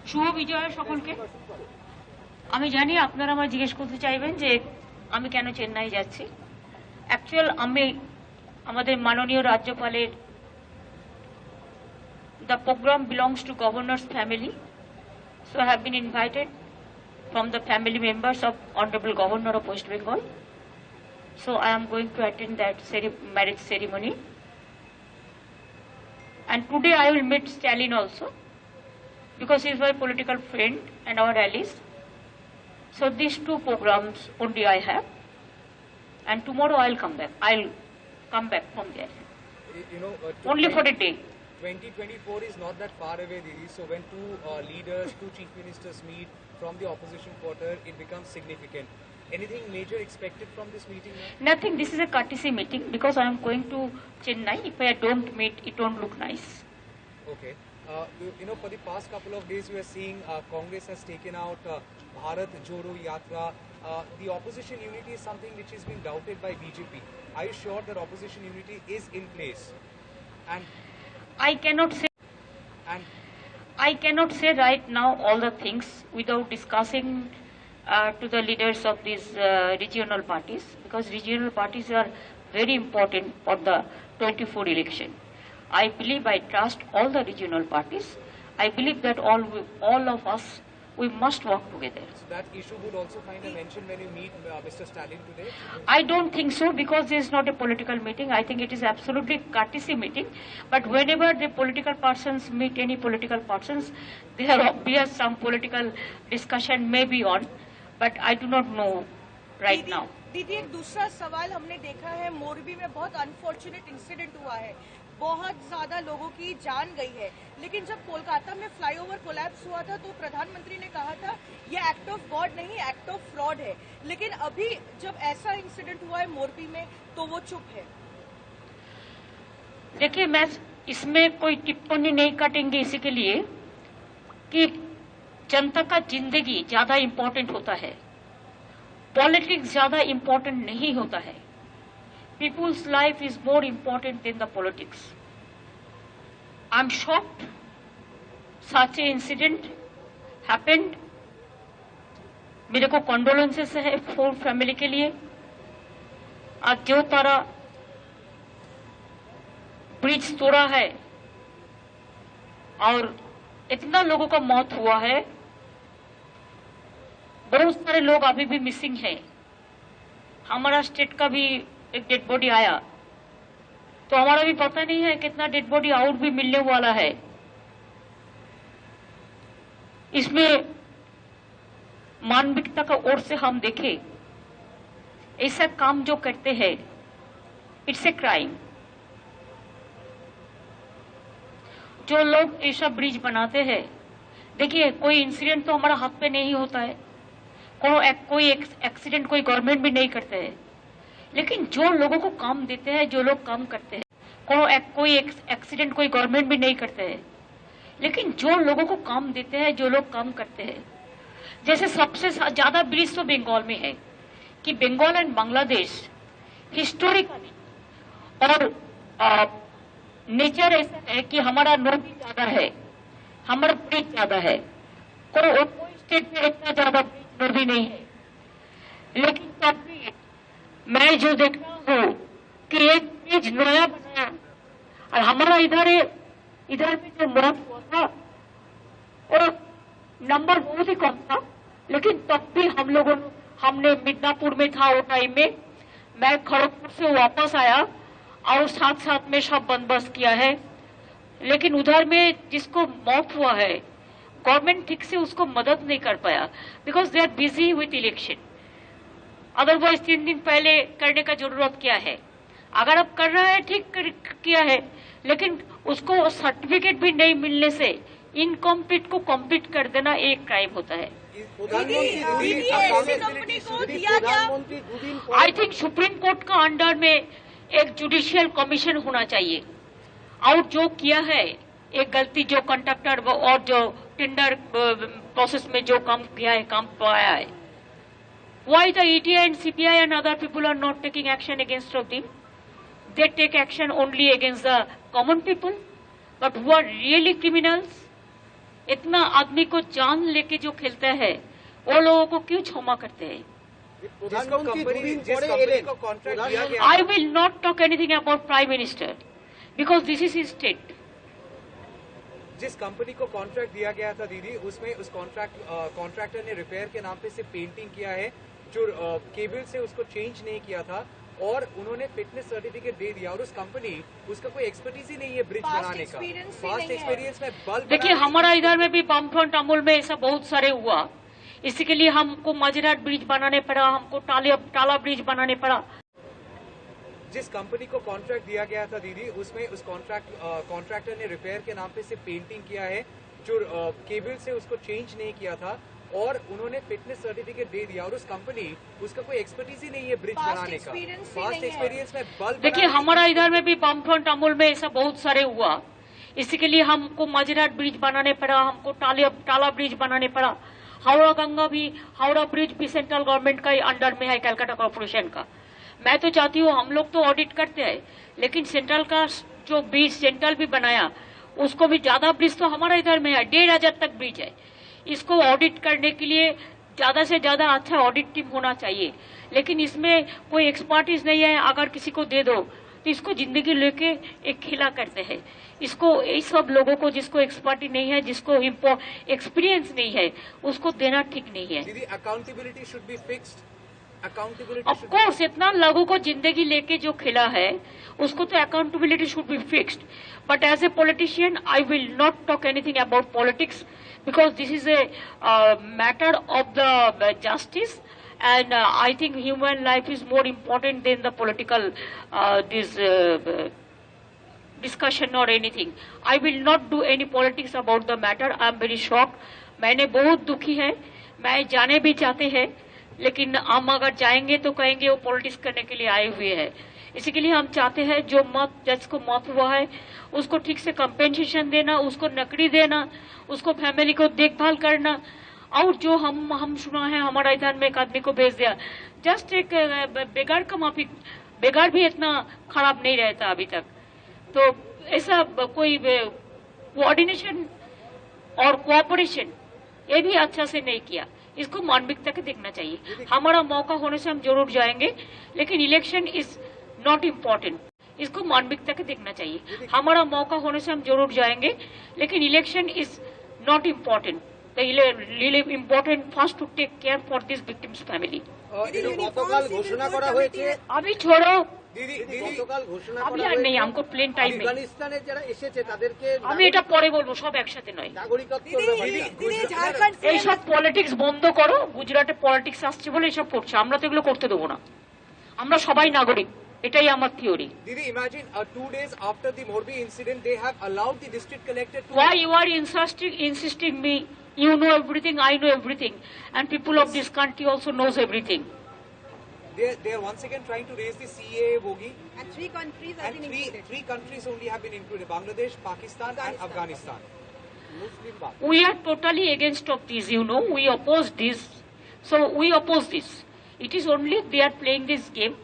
শুভ বিজয় সকলকে। আমি জানি আপনারা আমায় জিজ্ঞেস করতে চাইবেন যে আমি কেন চেন্নাই যাচ্ছি। অ্যাকচুয়াল আমি আমাদের মাননীয় রাজ্যপালের the program belongs to governor's family, so I have been invited from the family members of Honorable Governor of West Bengal. So I am going to attend that marriage ceremony. And today I will meet Stalin also, because he is my political friend and our allies. So these two programs only I have, and tomorrow I'll come back. I'll come back from there. Only for a day. 2024 is not that far away, Didi. So when two leaders, two chief ministers meet from the opposition quarter, it becomes significant. Anything major expected from this meeting now? Nothing. This is a courtesy meeting because I am going to Chennai. If I don't meet, it won't look nice. Okay. For the past couple of days, we are seeing Congress has taken out Bharat Jodo Yatra. The opposition unity is something which is being doubted by BJP. Are you sure that opposition unity is in place? And I cannot say right now all the things without discussing to the leaders of these regional parties, because regional parties are very important for the 24 election. I believe, I trust all the regional parties. I believe that all of us, we must work together. So that issue would also find a mention when you meet Mr. Stalin today? I don't think so, because this is not a political meeting. I think it is absolutely courtesy meeting. But whenever the political persons meet any political persons, there be some political discussion may be on, but I do not know right now. दीदी एक दूसरा सवाल हमने देखा है, मोरबी में बहुत unfortunate incident हुआ है, बहुत ज्यादा लोगों की जान गई है, लेकिन जब कोलकाता में फ्लाईओवर कोलैप्स हुआ था तो प्रधानमंत्री ने कहा था ये एक्ट ऑफ गॉड नहीं, एक्ट ऑफ फ्रॉड है, लेकिन अभी जब ऐसा इंसिडेंट हुआ है मोरबी में तो वो चुप है। देखिए, मैं इसमें कोई टिप्पणी नहीं काटेंगे इसी के लिए कि जनता का जिंदगी ज्यादा इम्पोर्टेंट होता है, पॉलिटिक्स ज्यादा इम्पोर्टेंट नहीं होता है। People's life is more important than the politics. I'm shocked such an incident happened. मेरे को condolences है फोर फैमिली के लिए। आज जो तारा ब्रिज तोड़ा है और इतना लोगों का मौत हुआ है, बहुत सारे लोग अभी भी मिसिंग हैं। हमारा स्टेट का भी एक डेड बॉडी आया, तो हमारा भी पता नहीं है कितना डेड बॉडी आउट भी मिलने वाला है। इसमें मानविकता का ओर से हम देखें, ऐसा काम जो करते हैं इट्स ए क्राइम। जो लोग ऐसा ब्रिज बनाते हैं, देखिए कोई इंसिडेंट तो हमारा हाथ पे नहीं होता है, कोई एक्सीडेंट कोई गवर्नमेंट भी नहीं करते हैं, लेकिन जो लोगों को काम देते हैं, जो लोग काम करते हैं, कोई एक्सीडेंट कोई गवर्नमेंट भी नहीं करते हैं, लेकिन जो लोगों को काम देते हैं, जो लोग काम करते हैं, जैसे सबसे ज्यादा ब्रिज तो बंगाल में है कि बंगाल एंड बांग्लादेश हिस्टोरिकली और नेचर ऐसा है कि हमारा नदी ज्यादा है, हमारा ब्रिज ज्यादा है, कोई स्टेट में इतना ज्यादा नदी नहीं है। लेकिन तब भी मैं जो देखता हूँ कि एक ब्रिज नया बना और हमारा इधर भी जो मौत हुआ था, और नंबर बहुत ही कम था, लेकिन तब भी हमने मिदनापुर में था वो टाइम में, मैं खड़गपुर से वापस आया और साथ साथ में सब बंदोबस्त किया है। लेकिन उधर में जिसको मौत हुआ है, गवर्नमेंट ठीक से उसको मदद नहीं कर पाया, because they are busy with election. Otherwise 3 दिन पहले करने का जरूरत क्या है? अगर अब कर रहा है ठीक किया है, लेकिन उसको सर्टिफिकेट भी नहीं मिलने से इनकम्प्लीट को कंप्लीट कर देना एक क्राइम होता है। आई थिंक सुप्रीम कोर्ट का अंडर में एक जुडिशियल कमीशन होना चाहिए, और जो किया है एक गलती, जो कंडक्टर और जो टेंडर प्रोसेस में जो काम किया है, काम पाया है, why the EDI and CBI and other people are not taking action against of them? They take action only against the common people, but who are really criminals? इतना आदमी को जान लेके जो खेलता है, वो लोगों को क्यों क्षमा करते हैं? I will not talk anything about Prime Minister because this is his state. जिस कंपनी को कॉन्ट्रैक्ट दिया गया था दीदी, उसमें उस कॉन्ट्रैक्टर ने रिपेयर के नाम पे सिर्फ पेंटिंग किया है, जो केबल से उसको चेंज नहीं किया था, और उन्होंने फिटनेस सर्टिफिकेट दे दिया, और उस कंपनी उसका कोई एक्सपर्टीज ही नहीं है ब्रिज बनाने का, पास्ट एक्सपीरियंस में बल्ब। देखिए हमारा इधर में भी वामफ्रंट अमूल में ऐसा बहुत सारे हुआ, इसी के लिए हमको मजराट ब्रिज बनाने पड़ा, हमको टाला ब्रिज बनाने पड़ा। जिस कंपनी को कॉन्ट्रैक्ट दिया गया था दीदी, उसमें उस कॉन्ट्रैक्टर ने रिपेयर के नाम पे सिर्फ पेंटिंग किया है, जो केबल से उसको चेंज नहीं किया था, और उन्होंने फिटनेस सर्टिफिकेट दे दिया, और उस कंपनी उसका कोई एक्सपर्टीज ही नहीं है ब्रिज बनाने का, पास्ट एक्सपीरियंस में बल्ब। देखिए हमारा इधर में भी वामफ्रंट अमूल में ऐसा बहुत सारे हुआ, इसी के लिए हमको मजराट ब्रिज बनाने पड़ा, हमको टाला ब्रिज बनाने पड़ा। हावड़ा ब्रिज भी सेंट्रल गवर्नमेंट का ही अंडर में है, कलकत्ता कॉर्पोरेशन का। मैं तो चाहती हूँ, हम लोग तो ऑडिट करते हैं, लेकिन सेंट्रल का जो ब्रिज सेंट्रल भी बनाया, उसको भी ज्यादा ब्रिज तो हमारा इधर में है, 1500 तक ब्रिज है। इसको ऑडिट करने के लिए ज्यादा से ज्यादा अच्छा ऑडिट टीम होना चाहिए, लेकिन इसमें कोई एक्सपर्टीज नहीं है। अगर किसी को दे दो तो इसको जिंदगी लेके एक खेला करते हैं। इसको इस सब लोगों को जिसको एक्सपर्टी नहीं है, जिसको एक्सपीरियंस नहीं है, उसको देना ठीक नहीं है। Accountability should be fixed. Of course इतना लोगों को जिंदगी लेके जो खेला है, उसको तो accountability should be fixed. But as a politician I will not talk anything about politics, because this is a matter of the justice, and I think human life is more important than the political discussion or anything. I will not do any politics about the matter. I am very shocked. मैंने बहुत दुखी है, मैं जाने भी चाहते हैं, लेकिन हम अगर जाएंगे तो कहेंगे वो पॉलिटिक्स करने के लिए आए हुए हैं। इसी के लिए हम चाहते हैं जो जज को मौत हुआ है उसको ठीक से कंपेंसेशन देना, उसको नकदी देना, उसको फैमिली को देखभाल करना। और जो हम सुना है, हमारा इधर में एक आदमी को भेज दिया, जस्ट एक बेगार का माफी, बेगार भी इतना खराब नहीं रहता अभी तक। तो ऐसा कोई कोऑर्डिनेशन और कोऑपरेशन ये भी अच्छा से नहीं किया, इसको मानविकता के देखना चाहिए। हमारा मौका होने से हम जरूर जाएंगे, लेकिन इलेक्शन इज नॉट इम्पोर्टेंट, इसको मानविकता के देखना चाहिए। हमारा मौका होने से हम जरूर जाएंगे, लेकिन election is not important. really important first to take care for this victims family. গতকাল ঘোষণা করা হয়েছে, আমি ছোড়ো গতকাল ঘোষণা আমি করা আর নেই, আমকো প্লেন টাইম নেই, আফগানিস্তানের যারা এসেছে তাদেরকে আমি এটা পরে বলবো, সব একসাথে নয়। নাগরিকত্ব এইসব পলিটিক্স বন্ধ করো, গুজরাটে পলিটিক্স আসছে বলে এসব করছে, আমরা তো এগুলো করতে দেবো না, আমরা সবাই নাগরিক, এটাই আমার theory. Didi, imagine 2 days after the Morbi incident, they have allowed the district collector to. Why you are insisting me? You know everything, I know everything, and people of this country also knows everything. They are once again trying to raise the CAA bogie. And 3 countries have been included. Three countries only have been included: Bangladesh, Pakistan, and Afghanistan. We are totally against of this, you know. We oppose this. So we oppose this. It is only they are playing this game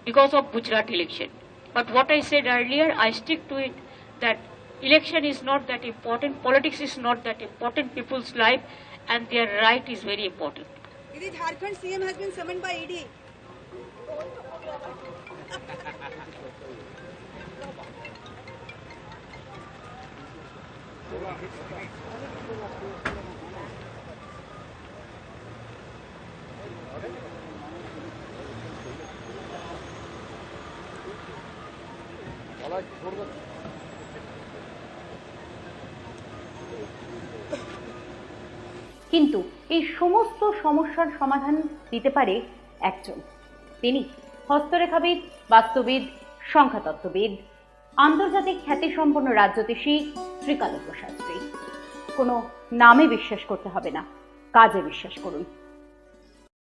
because of Gujarat election. But what I said earlier, I stick to it, that election is not that important, politics is not that important, people's life and their right is very important. Didi, Jharkhand CM has been summoned by ED. কিন্তু এই সমস্ত সমস্যার সমাধান দিতে পারে একজন, তিনি হস্তরেখাবিদ, বাস্তুবিদ, সংখ্যাতত্ত্ববিদ, আন্তর্জাতিক খ্যাতিসম্পন্ন রাজজ্যোতিষী শ্রীকান্ত শাস্ত্রী। কোনো নামে বিশ্বাস করতে হবে না, কাজে বিশ্বাস করুন।